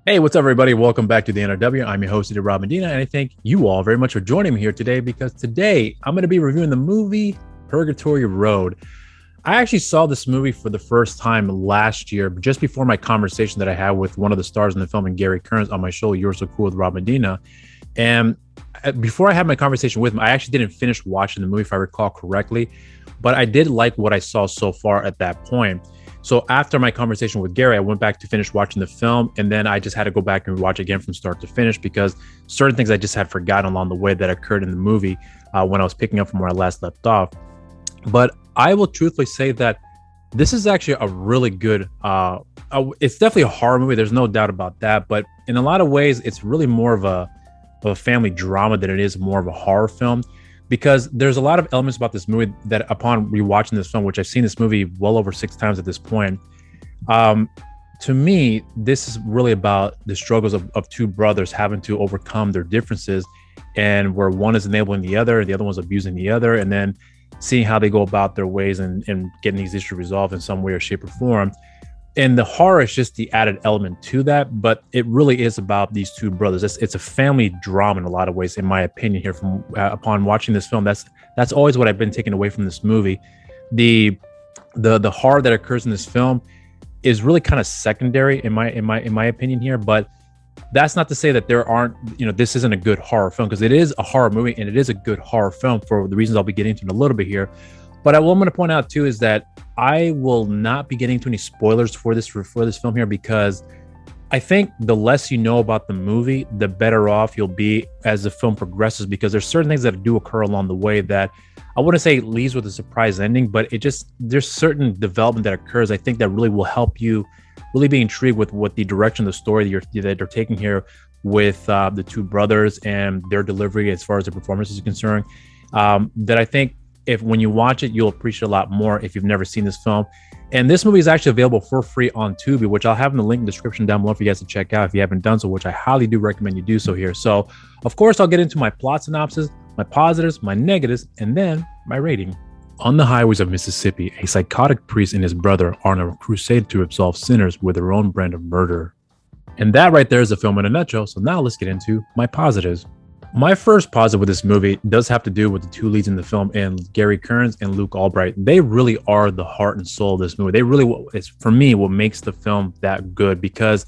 Hey, what's up, everybody? Welcome back to the NRW. I'm your host, Rob Medina, and I thank you all very much for joining me here today because today I'm going to be reviewing the movie Purgatory Road. I actually saw this movie for the first time last year, just before my conversation that I had with one of the stars in the film, and Gary Cairns, on my show, You're So Cool with Rob Medina. And before I had my conversation with him, I actually didn't finish watching the movie, if I recall correctly, but I did like what I saw so far at that point. So after my conversation with Gary, I went back to finish watching the film, and then I just had to go back and watch again from start to finish because certain things I just had forgotten along the way that occurred in the movie when I was picking up from where I last left off. But I will truthfully say that this is actually a really good, it's definitely a horror movie. There's no doubt about that. But in a lot of ways, it's really more of a family drama than it is more of a horror film, because there's a lot of elements about this movie that upon rewatching this film, which I've seen this movie well over 6 times at this point, to me, this is really about the struggles of two brothers having to overcome their differences, and where one is enabling the other, the other one's abusing the other, and then seeing how they go about their ways and getting these issues resolved in some way or shape or form. And the horror is just the added element to that, but it really is about these two brothers. It's a family drama in a lot of ways, in my opinion. Here, from upon watching this film, that's always what I've been taking away from this movie. The horror that occurs in this film is really kind of secondary in my opinion here, but that's not to say that there aren't, this isn't a good horror film, because it is a horror movie and it is a good horror film for the reasons I'll be getting into in a little bit here. But what I'm going to point out too is that I will not be getting into any spoilers for this film here, because I think the less you know about the movie, the better off you'll be as the film progresses, because there's certain things that do occur along the way that I wouldn't say it leaves with a surprise ending, but there's certain development that occurs, I think, that really will help you really be intrigued with what the direction of the story that they're taking here with the two brothers and their delivery as far as the performance is concerned. That I think, if when you watch it, you'll appreciate a lot more if you've never seen this film. And this movie is actually available for free on Tubi, which I'll have in the link in the description down below for you guys to check out if you haven't done so, which I highly do recommend you do so here. So, of course, I'll get into my plot synopsis, my positives, my negatives, and then my rating. On the highways of Mississippi, a psychotic priest and his brother are on a crusade to absolve sinners with their own brand of murder. And that right there is the film in a nutshell. So now let's get into my positives. My first positive with this movie does have to do with the two leads in the film, and Gary Cairns and Luke Albright. They really are the heart and soul of this movie. They really, it's for me, what makes the film that good, because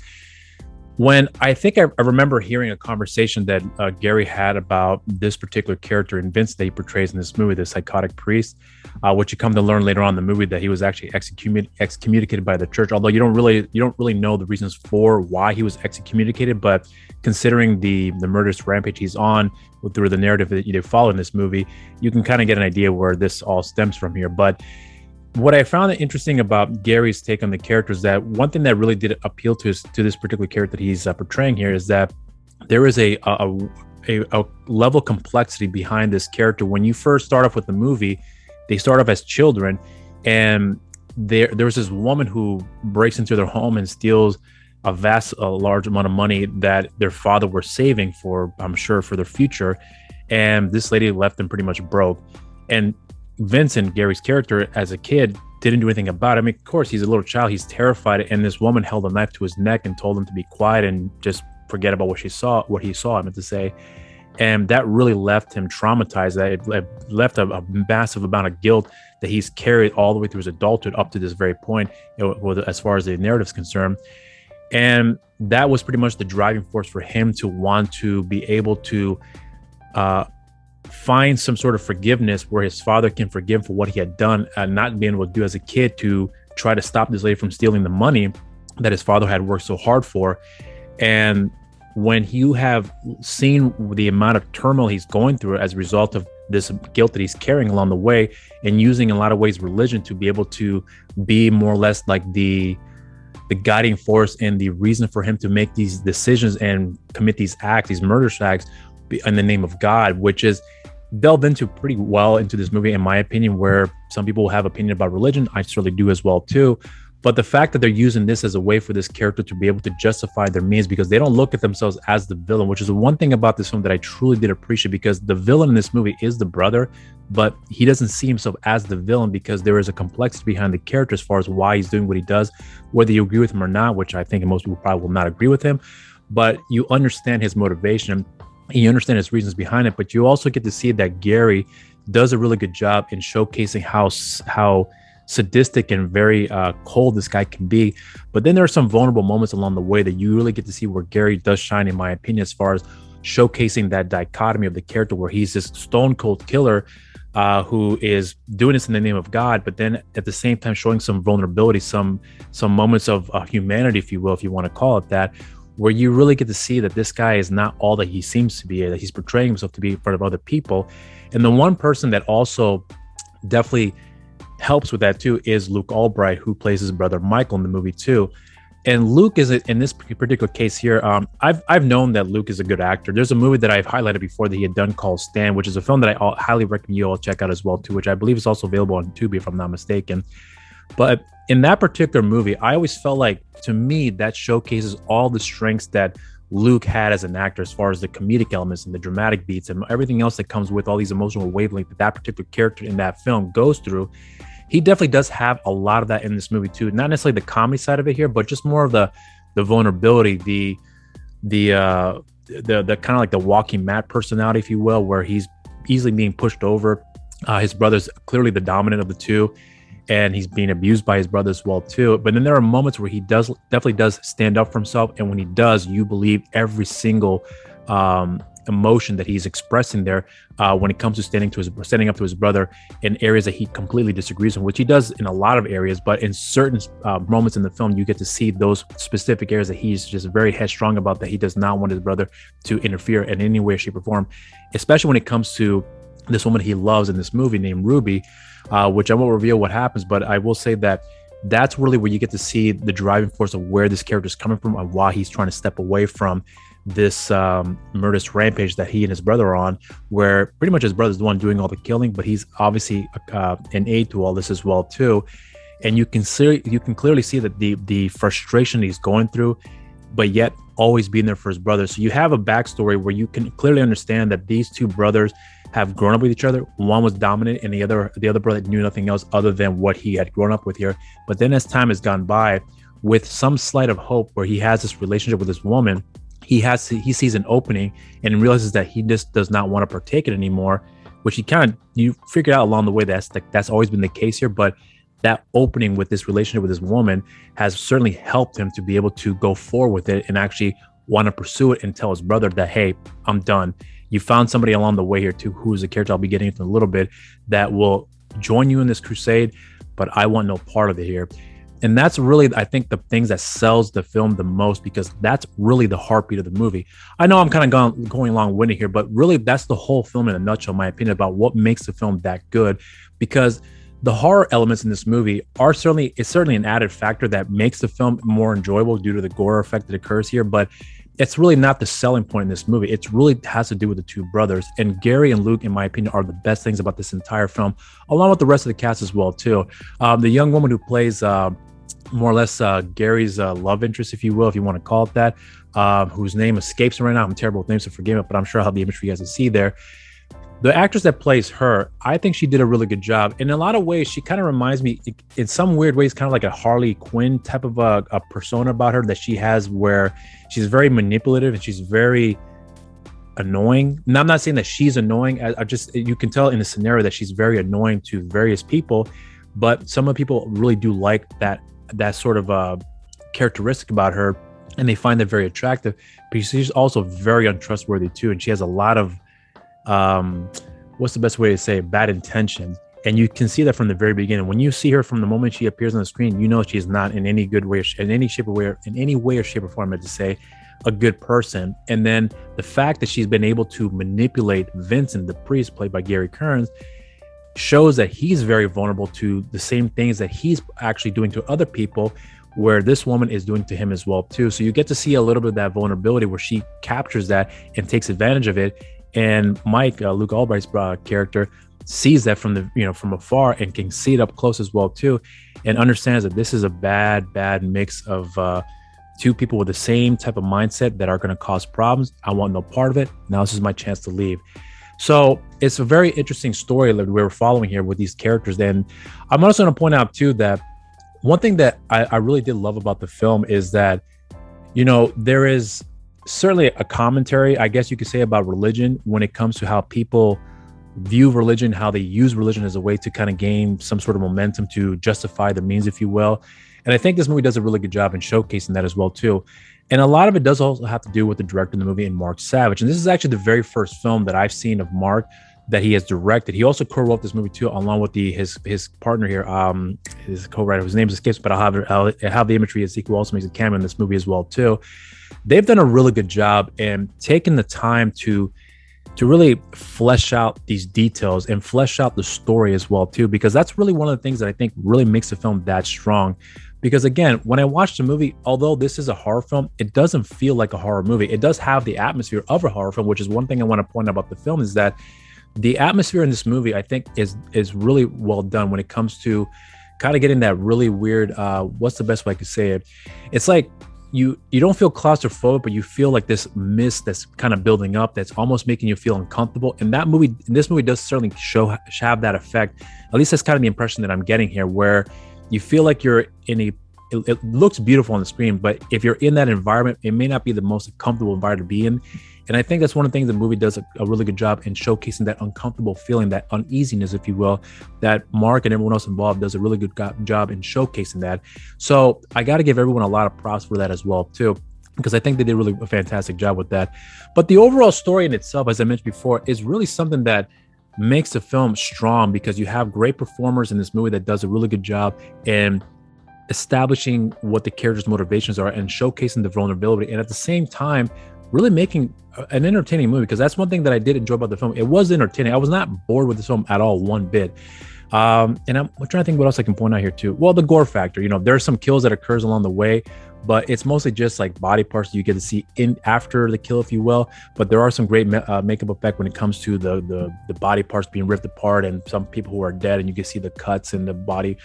when I think I remember hearing a conversation that Gary had about this particular character in Vince that he portrays in this movie, the psychotic priest, which you come to learn later on in the movie that he was actually excommunicated by the church. Although you don't really know the reasons for why he was excommunicated, but considering the murderous rampage he's on through the narrative that you follow in this movie, you can kind of get an idea where this all stems from here. But what I found interesting about Gary's take on the character is that one thing that really did appeal to this particular character that he's portraying here is that there is a level of complexity behind this character. When you first start off with the movie, they start off as children, and there's this woman who breaks into their home and steals a large amount of money that their father were saving for, I'm sure, for their future. And this lady left them pretty much broke. And Vincent, Gary's character, as a kid, didn't do anything about it. I mean, of course, he's a little child. He's terrified. And this woman held a knife to his neck and told him to be quiet and just forget about what he saw, I meant to say. And that really left him traumatized. That it left a massive amount of guilt that he's carried all the way through his adulthood up to this very point, as far as the narrative is concerned. And that was pretty much the driving force for him to want to be able to find some sort of forgiveness where his father can forgive him for what he had done and not being able to do as a kid to try to stop this lady from stealing the money that his father had worked so hard for. And when you have seen the amount of turmoil he's going through as a result of this guilt that he's carrying along the way, and using in a lot of ways religion to be able to be more or less like the guiding force and the reason for him to make these decisions and commit these acts, these murderous acts in the name of God, which is delved into pretty well into this movie, in my opinion, where some people have opinion about religion. I certainly do as well too. But the fact that they're using this as a way for this character to be able to justify their means, because they don't look at themselves as the villain, which is the one thing about this film that I truly did appreciate, because the villain in this movie is the brother, but he doesn't see himself as the villain because there is a complexity behind the character as far as why he's doing what he does, whether you agree with him or not, which I think most people probably will not agree with him, but you understand his motivation, you understand his reasons behind it, but you also get to see that Gary does a really good job in showcasing how sadistic and very cold this guy can be. But then there are some vulnerable moments along the way that you really get to see where Gary does shine, in my opinion, as far as showcasing that dichotomy of the character where he's this stone cold killer who is doing this in the name of God, but then at the same time showing some vulnerability, some moments of humanity, if you will, if you want to call it that, where you really get to see that this guy is not all that he seems to be, that he's portraying himself to be in front of other people. And the one person that also definitely helps with that too is Luke Albright, who plays his brother Michael in the movie too. And Luke is, in this particular case here, I've known that Luke is a good actor. There's a movie that I've highlighted before that he had done called Stand, which is a film that I highly recommend you all check out as well too, which I believe is also available on Tubi if I'm not mistaken. But in that particular movie, I always felt like, to me, that showcases all the strengths that Luke had as an actor, as far as the comedic elements and the dramatic beats and everything else that comes with all these emotional wavelengths that particular character in that film goes through. He definitely does have a lot of that in this movie too. Not necessarily the comedy side of it here, but just more of the vulnerability, the kind of like the walking Matt personality, if you will, where he's easily being pushed over. His brother's clearly the dominant of the two, and he's being abused by his brother as well too. But then there are moments where he definitely does stand up for himself, and when he does, you believe every single emotion that he's expressing there when it comes to standing up to his brother in areas that he completely disagrees with, which he does in a lot of areas. But in certain moments in the film, you get to see those specific areas that he's just very headstrong about, that he does not want his brother to interfere in any way, shape, or form, especially when it comes to this woman he loves in this movie named Ruby, which I won't reveal what happens, but I will say that that's really where you get to see the driving force of where this character is coming from and why he's trying to step away from this murderous rampage that he and his brother are on, where pretty much his brother's the one doing all the killing, but he's obviously an aid to all this as well too. And you can clearly see that the frustration he's going through, but yet always being there for his brother. So you have a backstory where you can clearly understand that these two brothers have grown up with each other. One was dominant, and the other brother knew nothing else other than what he had grown up with here. But then as time has gone by, with some slight of hope where he has this relationship with this woman, he sees an opening and realizes that he just does not want to partake it anymore, which you figure out along the way that's always been the case here. But that opening with this relationship with this woman has certainly helped him to be able to go forward with it and actually want to pursue it and tell his brother that, hey, I'm done. You found somebody along the way here too, who's a character I'll be getting into in a little bit, that will join you in this crusade, but I want no part of it here. And that's really, I think, the things that sells the film the most, because that's really the heartbeat of the movie. I know I'm kind of going long-winded here, but really that's the whole film in a nutshell, in my opinion, about what makes the film that good. Because the horror elements in this movie are certainly an added factor that makes the film more enjoyable due to the gore effect that occurs here. But it's really not the selling point in this movie. It really has to do with the two brothers. And Gary and Luke, in my opinion, are the best things about this entire film, along with the rest of the cast as well, too. The young woman who plays more or less Gary's love interest, if you will, if you want to call it that, whose name escapes me right now. I'm terrible with names, so forgive me, but I'm sure I'll have the image for you guys to see there. The actress that plays her, I think she did a really good job. In a lot of ways, she kind of reminds me, in some weird ways, kind of like a Harley Quinn type of a persona about her that she has, where she's very manipulative and she's very annoying. Now, I'm not saying that she's annoying. You can tell in the scenario that she's very annoying to various people, but some of the people really do like that sort of characteristic about her, and they find that very attractive. But she's also very untrustworthy too, and she has a lot of what's the best way to say it? Bad intention. And you can see that from the very beginning. When you see her from the moment she appears on the screen, you know she's not in any good way, in any way or shape or form, to say, a good person. And then the fact that she's been able to manipulate Vincent, the priest, played by Gary Cairns, shows that he's very vulnerable to the same things that he's actually doing to other people, where this woman is doing to him as well too. So you get to see a little bit of that vulnerability where she captures that and takes advantage of it. And Mike, Luke Albright's character, sees that from afar and can see it up close as well too. and understands that this is a bad mix of two people with the same type of mindset that are going to cause problems. I want no part of it. Now this is my chance to leave. So it's a very interesting story that we're following here with these characters. And I'm also going to point out too that one thing that I really did love about the film is that, you know, there is certainly a commentary, I guess you could say, about religion when it comes to how people view religion, how they use religion as a way to kind of gain some sort of momentum to justify the means, if you will. And I think this movie does a really good job in showcasing that as well too. And a lot of it does also have to do with the director of the movie, and Mark Savage. And this is actually the very first film that I've seen of Mark that he has directed. He also co-wrote this movie too, along with his partner here, his co-writer, whose name escapes, but I'll have the imagery as he also makes a cameo in this movie as well too. They've done a really good job and taken the time to really flesh out these details and flesh out the story as well too, because that's really one of the things that I think really makes the film that strong. Because again, when I watched the movie, although this is a horror film, it doesn't feel like a horror movie. It does have the atmosphere of a horror film, which is one thing I want to point out about the film, is that the atmosphere in this movie, I think, is really well done when it comes to kind of getting that really weird, what's the best way I could say it? It's like you don't feel claustrophobic, but you feel like this mist that's kind of building up that's almost making you feel uncomfortable. And this movie does certainly have that effect. At least that's kind of the impression that I'm getting here, where you feel like you're in it looks beautiful on the screen, but if you're in that environment, it may not be the most comfortable environment to be in. And I think that's one of the things the movie does a really good job in showcasing, that uncomfortable feeling, that uneasiness, if you will, that Mark and everyone else involved does a really good job in showcasing that. So I got to give everyone a lot of props for that as well too, because I think they did really a fantastic job with that. But the overall story in itself, as I mentioned before, is really something that makes the film strong, because you have great performers in this movie that does a really good job in establishing what the characters' motivations are and showcasing the vulnerability, and at the same time really making an entertaining movie. Because that's one thing that I did enjoy about the film. It was entertaining. I was not bored with this film at all, one bit. And I'm trying to think what else I can point out here too. Well, the gore factor, you know, there are some kills that occurs along the way, but it's mostly just like body parts that you get to see in after the kill, if you will. But there are some great makeup effect when it comes to the body parts being ripped apart, and some people who are dead, and you can see the cuts and the body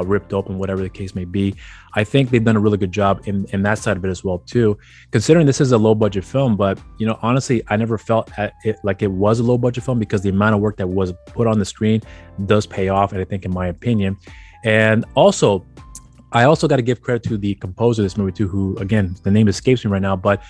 ripped open, whatever the case may be. I think they've done a really good job in that side of it as well too, considering this is a low budget film. But you know, honestly, I never felt it like it was a low budget film, because the amount of work that was put on the screen does pay off, and I think, in my opinion. And also, I also got to give credit to the composer of this movie too, who, again, the name escapes me right now, but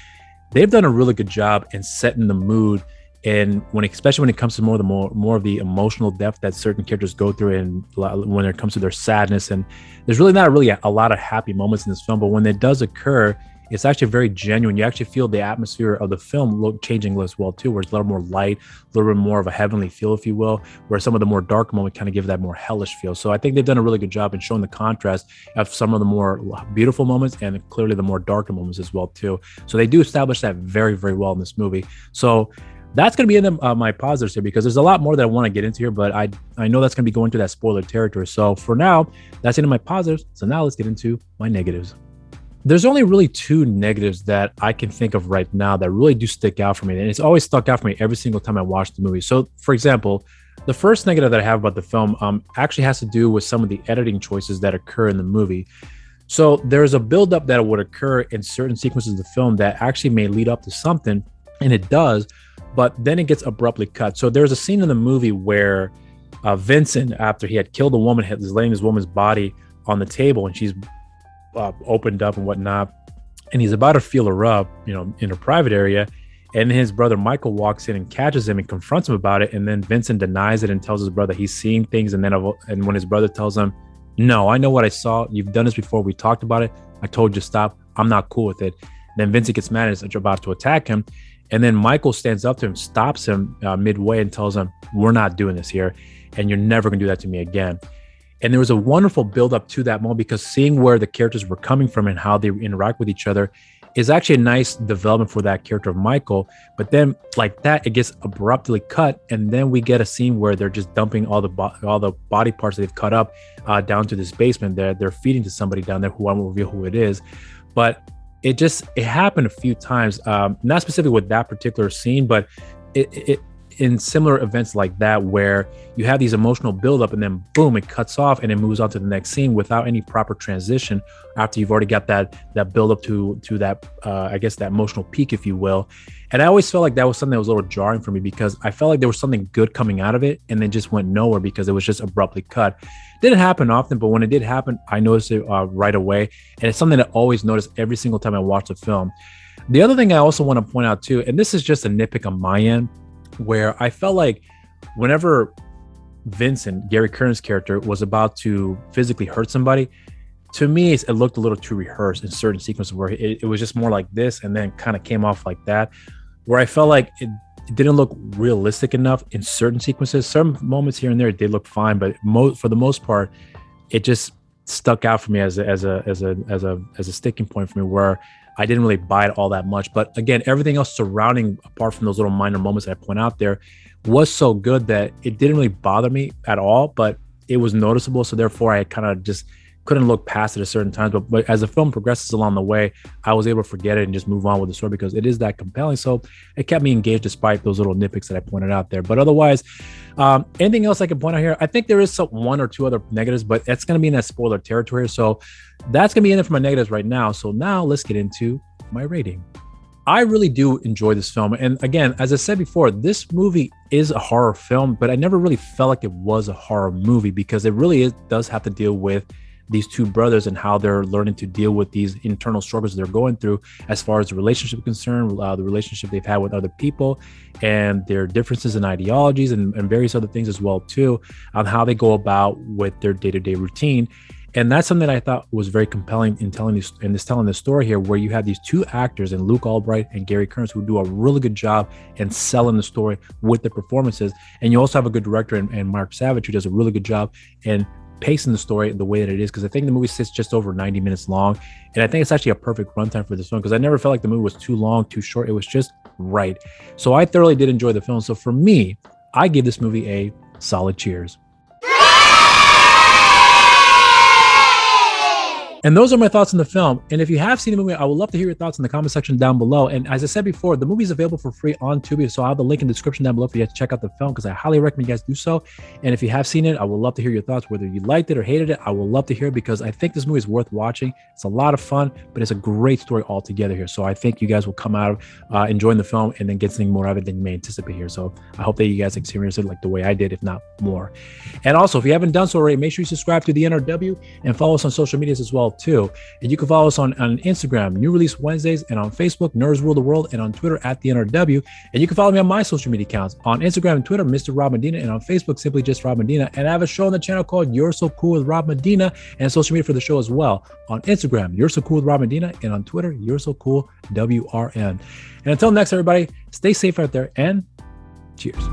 they've done a really good job in setting the mood. And especially when it comes to more of the emotional depth that certain characters go through, and when it comes to their sadness, and there's really not a lot of happy moments in this film, but when it does occur, it's actually very genuine. You actually feel the atmosphere of the film changing as well too, where it's a little more light, a little bit more of a heavenly feel, if you will, where some of the more dark moments kind of give that more hellish feel. So I think they've done a really good job in showing the contrast of some of the more beautiful moments and clearly the more darker moments as well too. So they do establish that very, very well in this movie. So that's going to be in my positives here, because there's a lot more that I want to get into here, but I know that's going to be going to that spoiler territory. So for now, that's it in my positives. So now let's get into my negatives. There's only really two negatives that I can think of right now that really do stick out for me. And it's always stuck out for me every single time I watch the movie. So for example, the first negative that I have about the film actually has to do with some of the editing choices that occur in the movie. So there's a buildup that would occur in certain sequences of the film that actually may lead up to something, and it does, but then it gets abruptly cut. So there's a scene in the movie where Vincent, after he had killed a woman, is laying this woman's body on the table, and she's opened up and whatnot, and he's about to feel her up, you know, in her private area, and his brother Michael walks in and catches him and confronts him about it, and then Vincent denies it and tells his brother he's seeing things, and when his brother tells him, "No, I know what I saw. You've done this before. We talked about it. I told you to stop. I'm not cool with it." Then Vincent gets mad and is about to attack him, and then Michael stands up to him, stops him midway, and tells him, "We're not doing this here, and you're never gonna do that to me again." And there was a wonderful build up to that moment, because seeing where the characters were coming from and how they interact with each other is actually a nice development for that character of Michael. But then like that, it gets abruptly cut. And then we get a scene where they're just dumping all the body parts that they've cut up down to this basement. They're feeding to somebody down there who I won't reveal who it is. But it happened a few times, not specifically with that particular scene, but it in similar events like that, where you have these emotional buildup and then boom, it cuts off and it moves on to the next scene without any proper transition after you've already got that buildup to that I guess that emotional peak, if you will. And I always felt like that was something that was a little jarring for me, because I felt like there was something good coming out of it and then just went nowhere because it was just abruptly cut. Didn't happen often, but when it did happen, I noticed it right away. And it's something that I always notice every single time I watch the film. The other thing I also want to point out too, and this is just a nitpick on my end, where I felt like whenever Vincent, Gary Cairns' character, was about to physically hurt somebody, to me, it looked a little too rehearsed in certain sequences where it was just more like this and then kind of came off like that, where I felt like it didn't look realistic enough in certain sequences. Some moments here and there, it did look fine, but for the most part, it just stuck out for me as a sticking point for me, where I didn't really buy it all that much. But again, everything else surrounding, apart from those little minor moments that I point out there, was so good that it didn't really bother me at all, but it was noticeable. So therefore, I kind of just couldn't look past it at certain times. But as the film progresses along the way, I was able to forget it and just move on with the story because it is that compelling. So it kept me engaged despite those little nitpicks that I pointed out there. But otherwise, anything else I can point out here? I think there is one or two other negatives, but it's going to be in that spoiler territory. So that's going to be in it for my negatives right now. So now let's get into my rating. I really do enjoy this film. And again, as I said before, this movie is a horror film, but I never really felt like it was a horror movie because it really does have to deal with these two brothers and how they're learning to deal with these internal struggles they're going through as far as the relationship is concerned, the relationship they've had with other people, and their differences in ideologies and various other things as well too, on how they go about with their day-to-day routine. And that's something that I thought was very compelling in telling this story here, where you have these two actors, and Luke Albright and Gary Cairns, who do a really good job in selling the story with their performances. And you also have a good director and Mark Savage, who does a really good job in pacing the story the way that it is, because I think the movie sits just over 90 minutes long, and I think it's actually a perfect runtime for this film, because I never felt like the movie was too long, too short. It was just right. So I thoroughly did enjoy the film. So for me, I give this movie a solid cheers. And those are my thoughts on the film. And if you have seen the movie, I would love to hear your thoughts in the comment section down below. And as I said before, the movie is available for free on Tubi. So I'll have the link in the description down below for you to check out the film, because I highly recommend you guys do so. And if you have seen it, I would love to hear your thoughts, whether you liked it or hated it. I would love to hear it, because I think this movie is worth watching. It's a lot of fun, but it's a great story altogether here. So I think you guys will come out of enjoying the film and then get something more out of it than you may anticipate here. So I hope that you guys experience it like the way I did, if not more. And also, if you haven't done so already, make sure you subscribe to the NRW and follow us on social medias as well too. And you can follow us on Instagram, New Release Wednesdays, and on Facebook, Nerds Rule the World, and on Twitter at the NRW. And you can follow me on my social media accounts on Instagram and Twitter, Mr. Rob Medina, and on Facebook, simply just Rob Medina. And I have a show on the channel called You're So Cool with Rob Medina, and social media for the show as well. On Instagram, You're So Cool with Rob Medina, and on Twitter, You're So Cool WRN. And until next, everybody, stay safe out there and cheers.